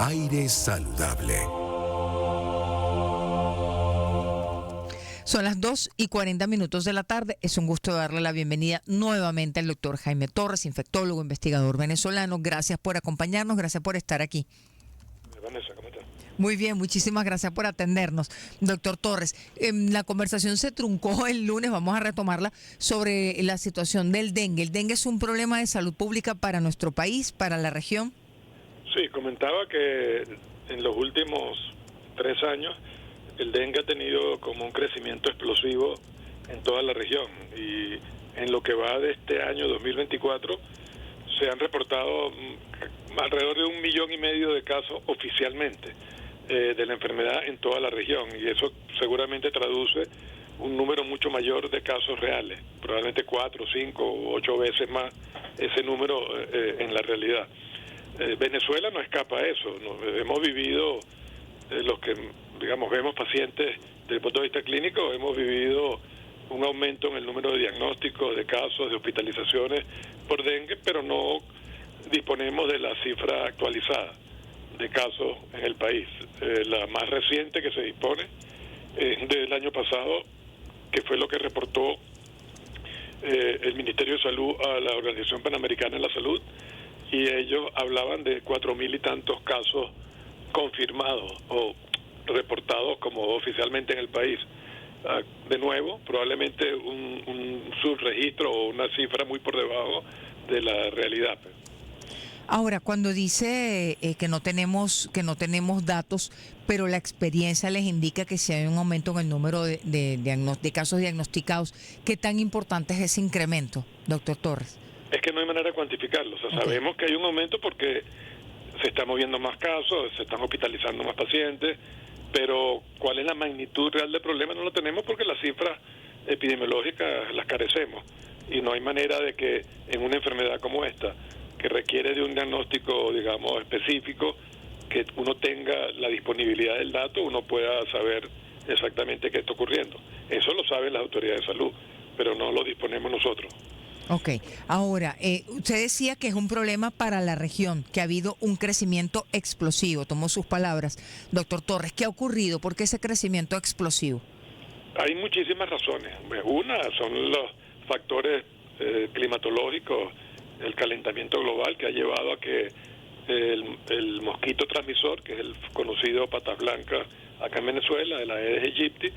Aire saludable. Son las 2:40 de la tarde. Es un gusto darle la bienvenida nuevamente al doctor Jaime Torres, infectólogo, investigador venezolano. Gracias por acompañarnos, gracias por estar aquí. Vanessa, ¿cómo estás? Muy bien, muchísimas gracias por atendernos. Doctor Torres, la conversación se truncó el lunes, vamos a retomarla, sobre la situación del dengue. ¿El dengue es un problema de salud pública para nuestro país, para la región? Sí, comentaba que en los últimos 3 años el dengue ha tenido como un crecimiento explosivo en toda la región, y en lo que va de este año 2024 se han reportado alrededor de 1,5 millones de casos oficialmente de la enfermedad en toda la región, y eso seguramente traduce un número mucho mayor de casos reales, probablemente 4, 5 o 8 veces más ese número en la realidad. Venezuela no escapa a eso. Hemos vivido, los que digamos vemos pacientes desde el punto de vista clínico, hemos vivido un aumento en el número de diagnósticos, de casos, de hospitalizaciones por dengue, pero no disponemos de la cifra actualizada de casos en el país. La más reciente que se dispone del año pasado, que fue lo que reportó el Ministerio de Salud a la Organización Panamericana de la Salud, y ellos hablaban de 4,000 y tantos casos confirmados o reportados como oficialmente en el país. De nuevo, probablemente un subregistro o una cifra muy por debajo de la realidad. Ahora, cuando dice que no tenemos datos, pero la experiencia les indica que si hay un aumento en el número de casos diagnosticados, ¿qué tan importante es ese incremento, doctor Torres? Es que no hay manera de cuantificarlo. O sea, sabemos que hay un aumento porque se están moviendo más casos, se están hospitalizando más pacientes, pero ¿cuál es la magnitud real del problema? No lo tenemos porque las cifras epidemiológicas las carecemos, y no hay manera de que en una enfermedad como esta, que requiere de un diagnóstico, digamos, específico, que uno tenga la disponibilidad del dato, uno pueda saber exactamente qué está ocurriendo. Eso lo saben las autoridades de salud, pero no lo disponemos nosotros. Ok, ahora, usted decía que es un problema para la región, que ha habido un crecimiento explosivo, tomó sus palabras. Doctor Torres, ¿qué ha ocurrido? ¿Por qué ese crecimiento explosivo? Hay muchísimas razones. Una son los factores climatológicos, el calentamiento global, que ha llevado a que el mosquito transmisor, que es el conocido patas blancas acá en Venezuela, de la Aedes aegypti,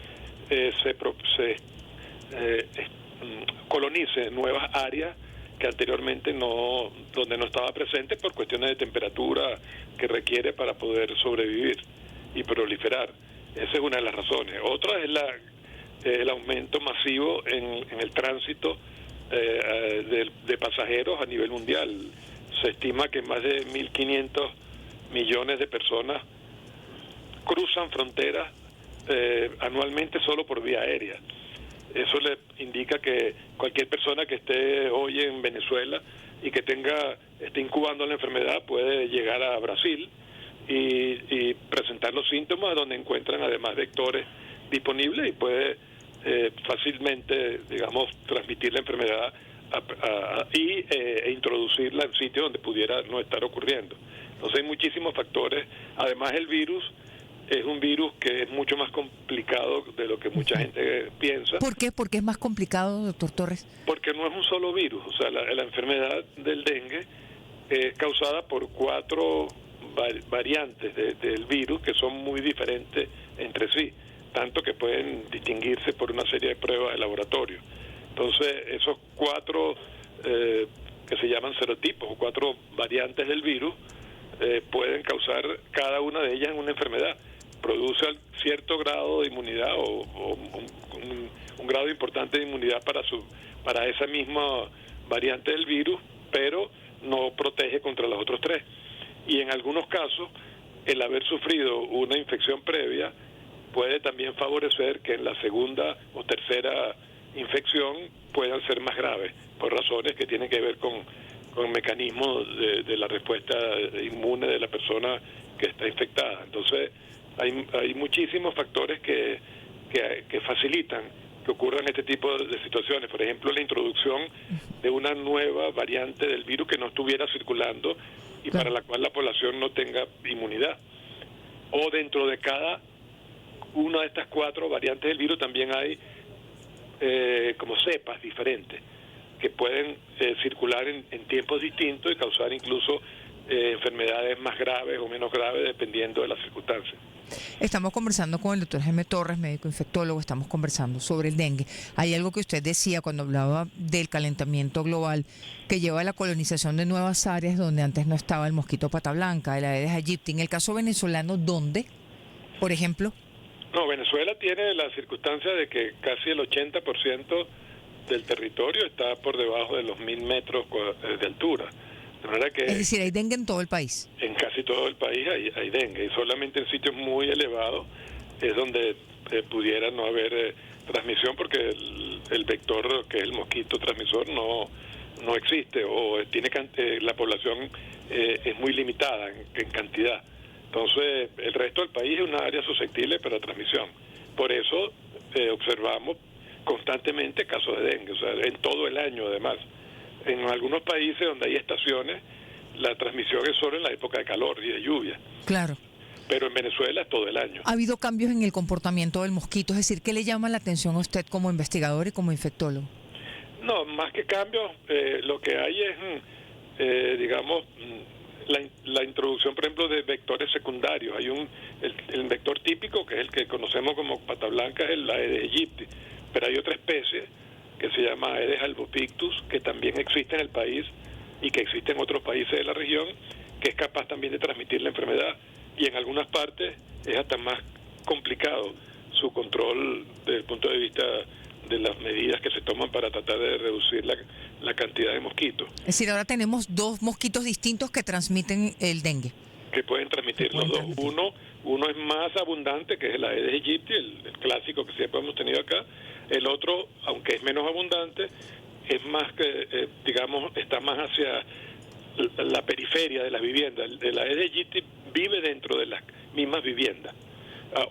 colonice nuevas áreas que anteriormente donde no estaba presente por cuestiones de temperatura que requiere para poder sobrevivir y proliferar. Esa es una de las razones. Otra es el aumento masivo en el tránsito de pasajeros a nivel mundial. Se estima que más de 1.500 millones de personas cruzan fronteras anualmente solo por vía aérea. Eso le indica que cualquier persona que esté hoy en Venezuela y que esté incubando la enfermedad puede llegar a Brasil y presentar los síntomas, donde encuentran además vectores disponibles, y puede fácilmente, digamos, transmitir la enfermedad e introducirla en sitios donde pudiera no estar ocurriendo. Entonces hay muchísimos factores. Además, el virus es un virus que es mucho más complicado de lo que mucha gente piensa. ¿Por qué? ¿Por qué es más complicado, doctor Torres? Porque no es un solo virus. O sea, la enfermedad del dengue es causada por 4 variantes del virus que son muy diferentes entre sí, tanto que pueden distinguirse por una serie de pruebas de laboratorio. Entonces, esos 4 que se llaman serotipos, o 4 variantes del virus, pueden causar cada una de ellas en una enfermedad. Produce cierto grado de inmunidad o un grado importante de inmunidad para esa misma variante del virus, pero no protege contra los otros 3. Y en algunos casos, el haber sufrido una infección previa puede también favorecer que en la segunda o tercera infección puedan ser más graves, por razones que tienen que ver con mecanismos de la respuesta inmune de la persona que está infectada. Entonces, hay muchísimos factores que facilitan que ocurran este tipo de situaciones. Por ejemplo, la introducción de una nueva variante del virus que no estuviera circulando y Claro. para la cual la población no tenga inmunidad. O dentro de cada una de estas 4 variantes del virus también hay como cepas diferentes que pueden circular en tiempos distintos y causar incluso enfermedades más graves o menos graves dependiendo de las circunstancias. Estamos conversando con el doctor Jaime Torres, médico infectólogo, estamos conversando sobre el dengue. Hay algo que usted decía cuando hablaba del calentamiento global que lleva a la colonización de nuevas áreas donde antes no estaba el mosquito pata blanca, el Aedes aegypti. En el caso venezolano, ¿dónde, por ejemplo? No, Venezuela tiene la circunstancia de que casi el 80% del territorio está por debajo de los 1000 metros de altura. De manera que Es decir, hay dengue en todo el país. en casi todo el país hay dengue, y solamente en sitios muy elevados es donde pudiera no haber transmisión, porque el vector, que es el mosquito transmisor, no existe, o tiene la población es muy limitada en cantidad. Entonces, el resto del país es una área susceptible para transmisión. Por eso observamos constantemente casos de dengue, o sea, en todo el año además. En algunos países donde hay estaciones, la transmisión es solo en la época de calor y de lluvia. Claro. Pero en Venezuela es todo el año. ¿Ha habido cambios en el comportamiento del mosquito? Es decir, ¿qué le llama la atención a usted como investigador y como infectólogo? No, más que cambios, lo que hay es, digamos, la introducción, por ejemplo, de vectores secundarios. Hay el vector típico, que es el que conocemos como pata blanca, es el Aedes aegypti, pero hay otra especie que se llama Aedes albopictus, que también existe en el país y que existe en otros países de la región, que es capaz también de transmitir la enfermedad, y en algunas partes es hasta más complicado su control desde el punto de vista de las medidas que se toman para tratar de reducir la cantidad de mosquitos. Es decir, ahora tenemos 2 mosquitos distintos que transmiten el dengue. Que pueden transmitir los dos. Uno es más abundante, que es el Aedes aegypti, el clásico que siempre hemos tenido acá. El otro, aunque es menos abundante, es más que, digamos, está más hacia la periferia de las viviendas. El Aedes aegypti vive dentro de las mismas viviendas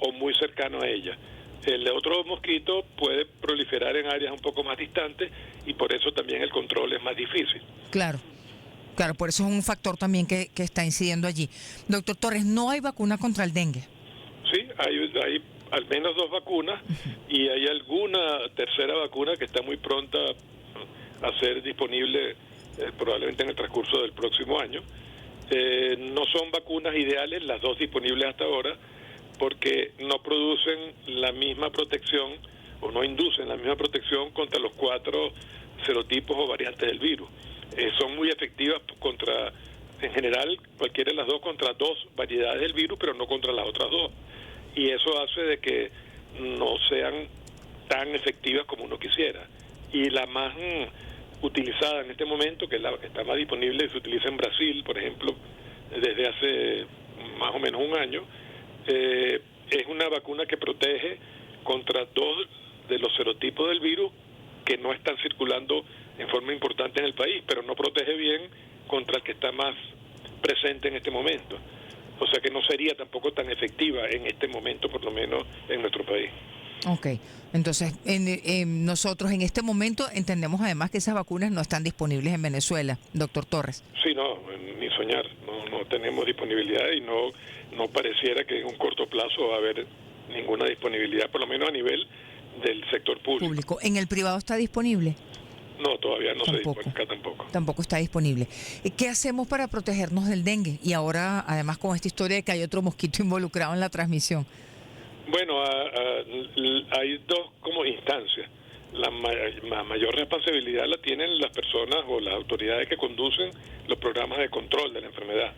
o muy cercano a ellas. El otro mosquito puede proliferar en áreas un poco más distantes y por eso también el control es más difícil. Claro. Claro, por eso es un factor también que está incidiendo allí. Doctor Torres, ¿no hay vacuna contra el dengue? Sí, hay al menos 2 vacunas y hay alguna tercera vacuna que está muy pronta a ser disponible probablemente en el transcurso del próximo año. No son vacunas ideales las 2 disponibles hasta ahora, porque no producen la misma protección o no inducen la misma protección contra los 4 serotipos o variantes del virus. Son muy efectivas contra, en general, cualquiera de las 2 contra 2 variedades del virus, pero no contra las otras 2. Y eso hace de que no sean tan efectivas como uno quisiera. Y la más utilizada en este momento, que está más disponible y se utiliza en Brasil, por ejemplo, desde hace más o menos un año, es una vacuna que protege contra 2 de los serotipos del virus que no están circulando en forma importante en el país, pero no protege bien contra el que está más presente en este momento. O sea que no sería tampoco tan efectiva en este momento, por lo menos en nuestro país. Ok, entonces nosotros en este momento entendemos además que esas vacunas no están disponibles en Venezuela, doctor Torres. Sí, no, ni soñar, no tenemos disponibilidad y no pareciera que en un corto plazo va a haber ninguna disponibilidad, por lo menos a nivel del sector público. ¿En el privado está disponible? No, todavía no Tampoco. se dispone, acá tampoco. Tampoco está disponible. ¿Qué hacemos para protegernos del dengue? Y ahora, además, con esta historia de que hay otro mosquito involucrado en la transmisión. Bueno, hay 2 como instancias. La mayor responsabilidad la tienen las personas o las autoridades que conducen los programas de control de la enfermedad.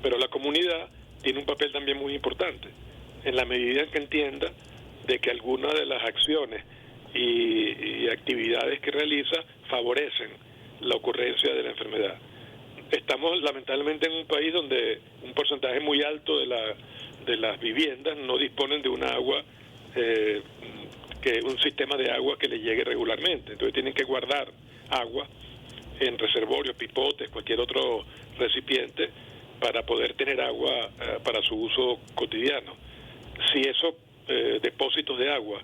Pero la comunidad tiene un papel también muy importante, en la medida en que entienda de que algunas de las acciones y actividades que realiza favorecen la ocurrencia de la enfermedad. Estamos lamentablemente en un país donde un porcentaje muy alto de las viviendas no disponen de una agua, un sistema de agua que le llegue regularmente. Entonces tienen que guardar agua en reservorios, pipotes, cualquier otro recipiente para poder tener agua para su uso cotidiano. Si esos depósitos de agua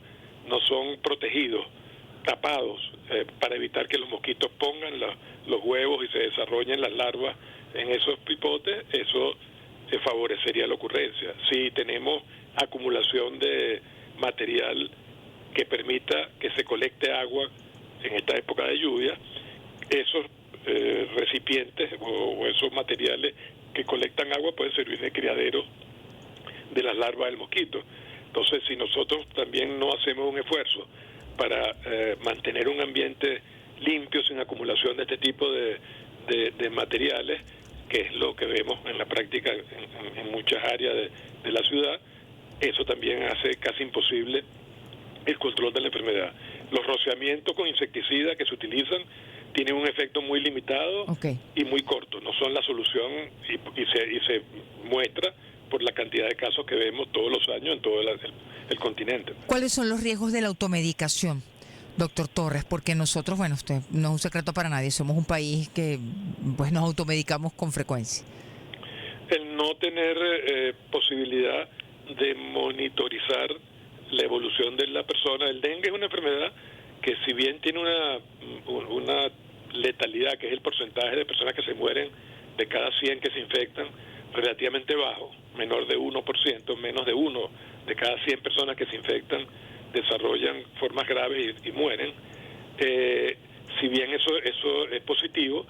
no son protegidos, tapados, para evitar que los mosquitos pongan los huevos y se desarrollen las larvas en esos pipotes, eso favorecería la ocurrencia. Si tenemos acumulación de material que permita que se colecte agua en esta época de lluvia, esos recipientes o esos materiales que colectan agua pueden servir de criadero de las larvas del mosquito. Entonces, si nosotros también no hacemos un esfuerzo para mantener un ambiente limpio, sin acumulación de este tipo de materiales, que es lo que vemos en la práctica en muchas áreas de la ciudad, eso también hace casi imposible el control de la enfermedad. Los rociamientos con insecticidas que se utilizan tienen un efecto muy limitado y muy corto, no son la solución y se muestra por la cantidad de casos que vemos todos los años en todo el continente. ¿Cuáles son los riesgos de la automedicación, doctor Torres? Porque nosotros, bueno, usted no es un secreto para nadie, somos un país que pues nos automedicamos con frecuencia. El no tener posibilidad de monitorizar la evolución de la persona. El dengue es una enfermedad que, si bien tiene una letalidad, que es el porcentaje de personas que se mueren de cada 100 que se infectan, relativamente bajo, menor de 1%, menos de 1 de cada 100 personas que se infectan desarrollan formas graves y mueren. Si bien eso es positivo,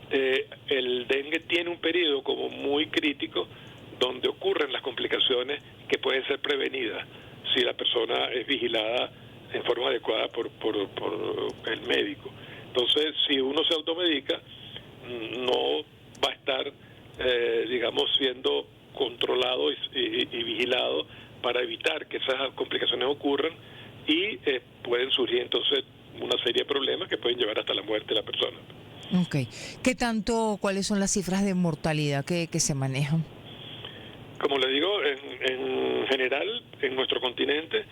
el dengue tiene un periodo como muy crítico donde ocurren las complicaciones que pueden ser prevenidas si la persona es vigilada en forma adecuada por el médico. Entonces, si uno se automedica, no va a estar, digamos, siendo controlado y vigilado para evitar que esas complicaciones ocurran y pueden surgir entonces una serie de problemas que pueden llevar hasta la muerte de la persona. Okay. ¿Cuáles son las cifras de mortalidad que se manejan? Como le digo, en general, en nuestro continente...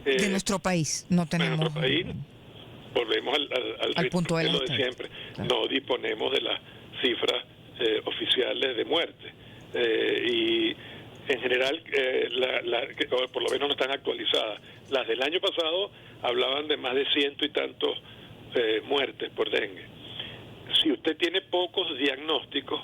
de nuestro país, no tenemos... En nuestro país, volvemos al punto de lo de siempre. Claro. No disponemos de las cifras oficiales de muerte. Y en general, por lo menos no están actualizadas. Las del año pasado hablaban de más de 100 y tantos muertes por dengue. Si usted tiene pocos diagnósticos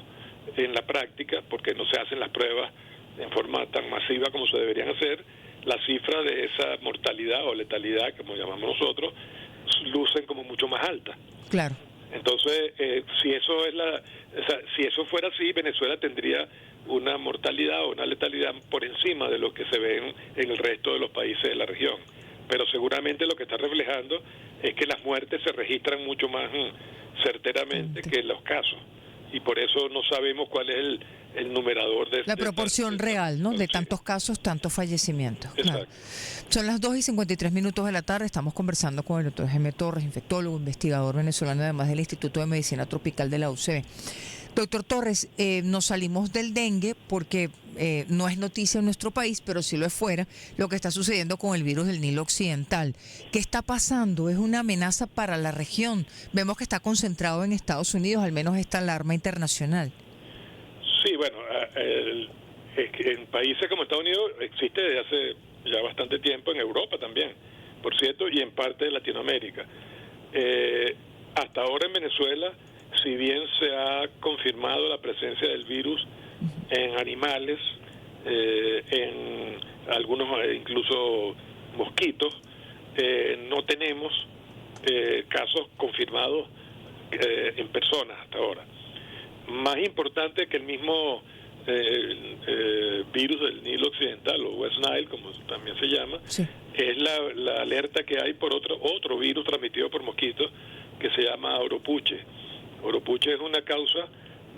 en la práctica, porque no se hacen las pruebas en forma tan masiva como se deberían hacer, la cifra de esa mortalidad o letalidad, como llamamos nosotros, lucen como mucho más alta. Claro. Entonces, si eso fuera así, Venezuela tendría una mortalidad o una letalidad por encima de lo que se ve en el resto de los países de la región. Pero seguramente lo que está reflejando es que las muertes se registran mucho más certeramente que los casos. Y por eso no sabemos cuál es el numerador de la proporción real, ¿no? De tantos casos, tantos fallecimientos. Claro. Son las 2:53 de la tarde. Estamos conversando con el doctor Jaime Torres, infectólogo, investigador venezolano, además del Instituto de Medicina Tropical de la UCB. Doctor Torres, nos salimos del dengue porque no es noticia en nuestro país, pero sí lo es fuera, lo que está sucediendo con el virus del Nilo Occidental. ¿Qué está pasando? ¿Es una amenaza para la región? Vemos que está concentrado en Estados Unidos, al menos esta alarma internacional. Sí, bueno, en países como Estados Unidos existe desde hace ya bastante tiempo, en Europa también, por cierto, y en parte de Latinoamérica. Hasta ahora en Venezuela, si bien se ha confirmado la presencia del virus en animales, en algunos incluso mosquitos, no tenemos casos confirmados en personas hasta ahora. Más importante que el mismo virus del Nilo Occidental, o West Nile, como también se llama, sí, es la alerta que hay por otro virus transmitido por mosquitos que se llama Oropuche. Oropuche es una causa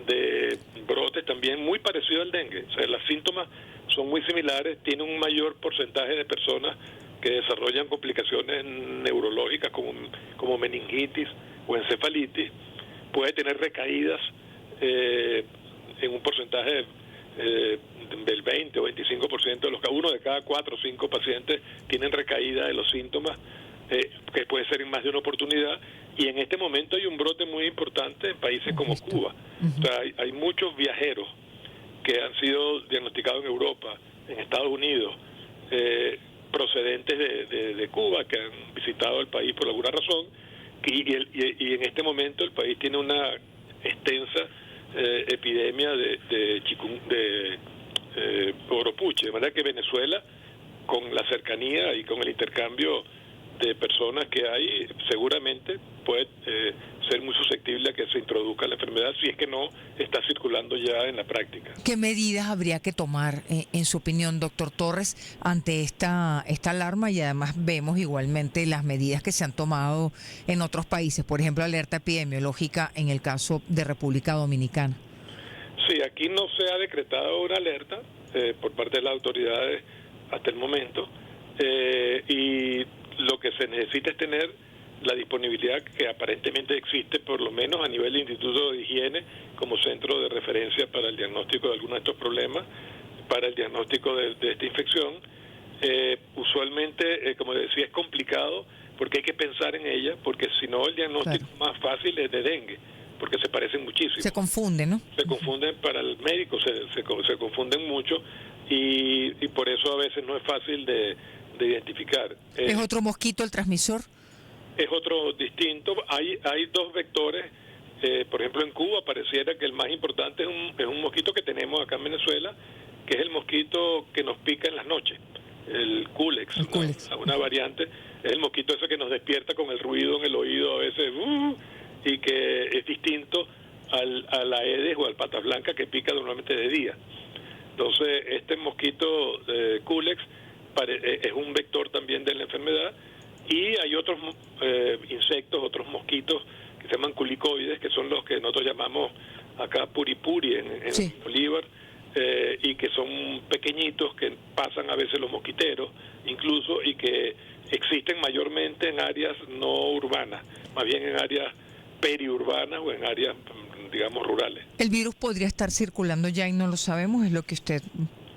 de brotes también muy parecido al dengue. O sea, los síntomas son muy similares, tiene un mayor porcentaje de personas que desarrollan complicaciones neurológicas como meningitis o encefalitis, puede tener recaídas en un porcentaje del 20 o 25% de los casos. Uno de cada 4 o 5 pacientes tienen recaída de los síntomas, que puede ser en más de una oportunidad, y en este momento hay un brote muy importante en países como Cuba. O sea, hay muchos viajeros que han sido diagnosticados en Europa, en Estados Unidos, procedentes de Cuba que han visitado el país por alguna razón, y en este momento el país tiene una extensa epidemia de oropuche, de manera que Venezuela, con la cercanía y con el intercambio de personas que hay, seguramente puede ser muy susceptible a que se introduzca la enfermedad si es que no está circulando ya en la práctica. ¿Qué medidas habría que tomar, en su opinión, doctor Torres, ante esta alarma? Y además vemos igualmente las medidas que se han tomado en otros países, por ejemplo, alerta epidemiológica en el caso de República Dominicana. Sí, aquí no se ha decretado una alerta por parte de las autoridades hasta el momento, y lo que se necesita es tener la disponibilidad que aparentemente existe, por lo menos a nivel de Instituto de Higiene, como centro de referencia para el diagnóstico de algunos de estos problemas, para el diagnóstico de esta infección. Usualmente, como decía, es complicado porque hay que pensar en ella, porque si no el diagnóstico más fácil es de dengue, porque se parecen muchísimo. Se confunden, ¿no? Se confunden para el médico, se confunden mucho, y por eso a veces no es fácil de identificar. ¿Es otro mosquito el transmisor? Es otro distinto. Hay dos vectores. Por ejemplo, en Cuba pareciera que el más importante es un mosquito que tenemos acá en Venezuela, que es el mosquito que nos pica en las noches, el Culex. Una variante. Es el mosquito ese que nos despierta con el ruido en el oído a veces, y que es distinto al Aedes o al patas blancas, que pica normalmente de día. Entonces, este mosquito Culex es un vector también de la enfermedad, y hay otros insectos, otros mosquitos que se llaman culicoides, que son los que nosotros llamamos acá puripuri en Sí. Bolívar, y que son pequeñitos, que pasan a veces los mosquiteros incluso, y que existen mayormente en áreas no urbanas, más bien en áreas periurbanas o en áreas, digamos, rurales. ¿El virus podría estar circulando ya y no lo sabemos? ¿Es lo que usted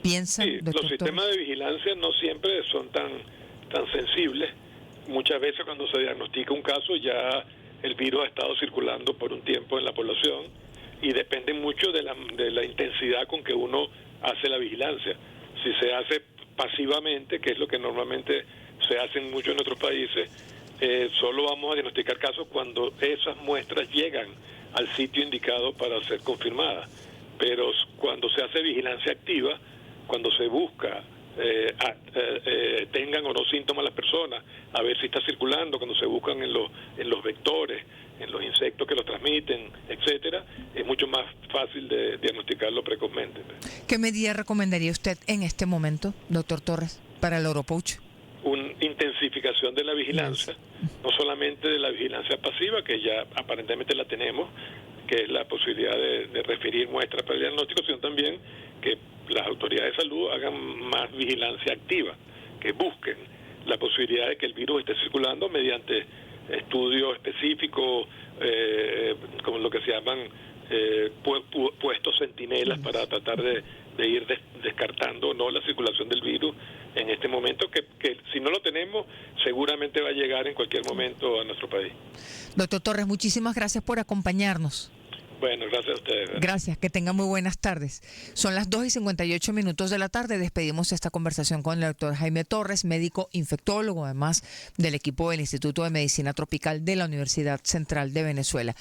piensa, Sí, doctor los sistemas Torres? de vigilancia no siempre son tan sensibles. Muchas veces cuando se diagnostica un caso ya el virus ha estado circulando por un tiempo en la población, y depende mucho de la intensidad con que uno hace la vigilancia. Si se hace pasivamente, que es lo que normalmente se hace mucho en otros países, solo vamos a diagnosticar casos cuando esas muestras llegan al sitio indicado para ser confirmadas. Pero cuando se hace vigilancia activa, cuando se busca tengan o no síntomas las personas, a ver si está circulando, cuando se buscan en los vectores, en los insectos que los transmiten, etcétera, es mucho más fácil de diagnosticarlo precozmente. ¿Qué medida recomendaría usted en este momento, doctor Torres, para el oropuche? Una intensificación de la vigilancia, no solamente de la vigilancia pasiva, que ya aparentemente la tenemos, que es la posibilidad de referir muestras para el diagnóstico, sino también que las autoridades de salud hagan más vigilancia activa, que busquen la posibilidad de que el virus esté circulando mediante estudios específicos, como lo que se llaman puestos centinelas, para tratar de ir descartando no la circulación del virus en este momento, que si no lo tenemos seguramente va a llegar en cualquier momento a nuestro país. Doctor Torres, muchísimas gracias por acompañarnos. Bueno, gracias a ustedes. Gracias, que tengan muy buenas tardes. Son las 2:58 de la tarde. Despedimos esta conversación con el doctor Jaime Torres, médico infectólogo, además del equipo del Instituto de Medicina Tropical de la Universidad Central de Venezuela.